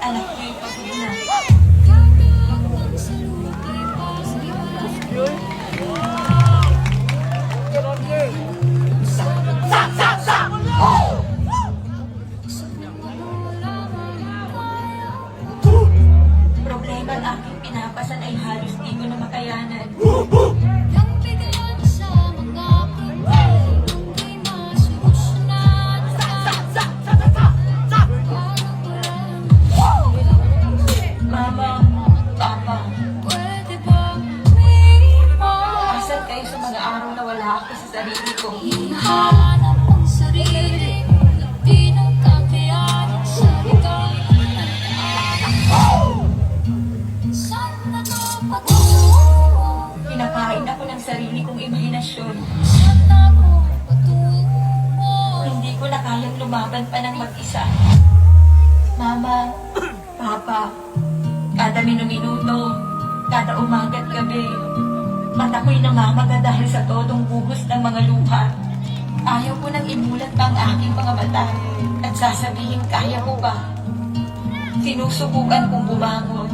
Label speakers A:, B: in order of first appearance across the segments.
A: Anak ko yung pagod na. Problema ang aking pinapasan ay halos di ko na makayanan. Mama, Papa, asan kayo sa mga araw na wala ako sa sarili ko?
B: Hinahanap ang sarili, di nang kakayanin sa likod. Saan na napatungo?
A: Pinakain ako ng sarili kong imahinasyon.
B: Saan ako patungo?
A: Hindi ko na kayang lumaban pa ng mag-isa. Mama, Papa, kada minuto, kada umaga at gabi, mata ko'y namamaga dahil sa todong buhos ng mga luha. Ayaw ko nang imulat pa ang aking mga mata at sasabihin kaya ko ba. Sinusubukan kong bumangon,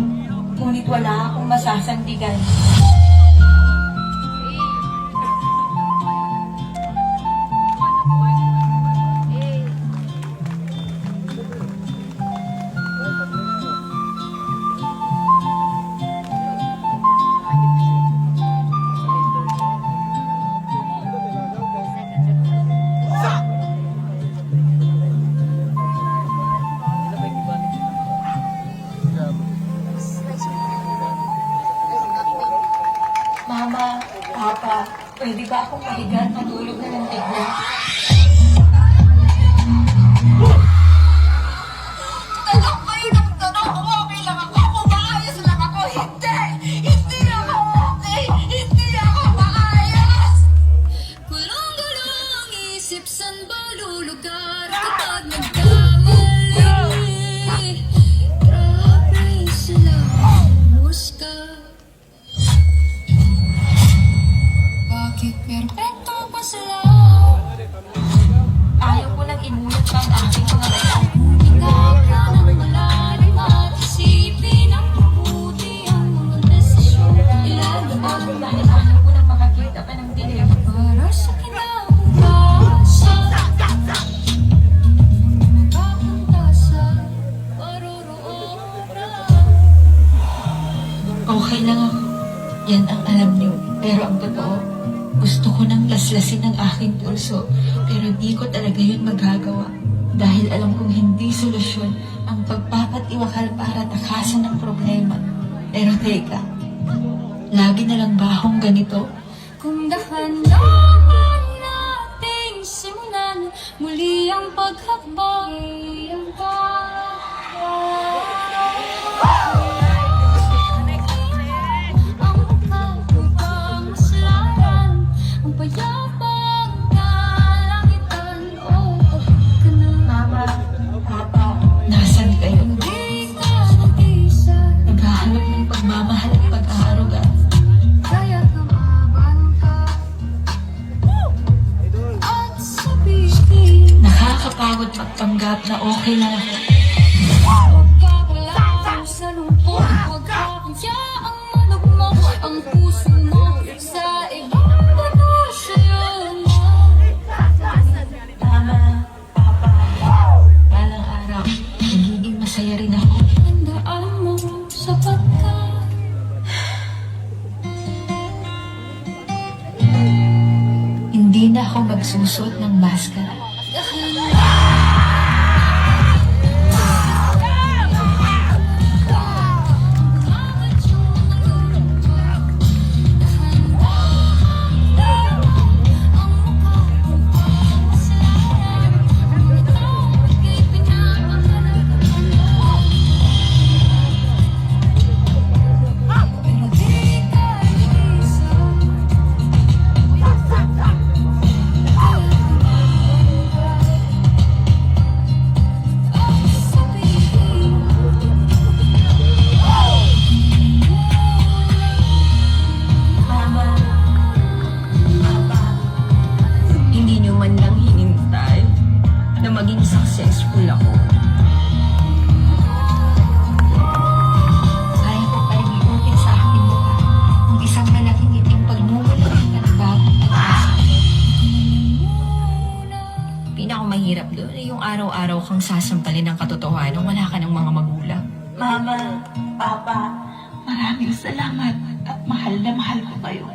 A: ngunit wala akong masasandigan. Mama, Papa, pwede ba akong pahiga at matulog na ng tignan?
B: Tanong kayo ng tanong kung okay lang ako, kung maayos lang ako. Hindi! Hindi ako okay! Hindi ako maayos! Gulong-gulong isip, saan ba lulugar kapag nagkamali? Grabe sila, muska. Bakit perfecto pa sila?
A: Ayaw ko nang imulat pa ang aking mga mata.
B: Ikaw ka ng malalim at isipin ang mabuti ang mga desisyon.
A: Ilalabang dahil ayaw ko nang makakita pa ng dilim.
B: Para sa kinabukasan, makapunta sa paroroonan.
A: Okay lang ako. Yan ang alam niyo. Pero ang totoo, gusto ko nang laslasin ang aking pulso. Pero di ko talaga yun magagawa. Dahil alam kong hindi solusyon ang pagpapatiwakal para takasan ang problema. Pero teka, lagi na lang ba akong ganito?
B: Kung dahan-dahan nating simulan muli ang paghakbang. Ang kaputang masalanan, ang payapang kalangitan. Oh, ka na.
A: Mama, Papa, nasan kayo?
B: Hindi ka nag-isa,
A: Naghahanap ng pagmamahal at pag-aaruga.
B: kaya kamaban ka. At sabihin,
A: Nakakapagod magpanggap na okay lang ako.
B: huwag ka kalaw sa lungkot, huwag ka kayaang manugmok ang puso mo sa ibang panasyon mo.
A: Mama, Papa, balang araw, magiging masaya rin ako.
B: Handaan mo sapagkat
A: Hindi na ako magsusuot ng maskara. Mama, Papa,
C: Hindi nyo man lang hinintay na maging successful ako. hirap doon. Yung araw-araw kang sasampalin ng katotohanan, wala ka ng mga magulang.
A: Mama, Papa, maraming salamat at mahal na mahal ko kayo.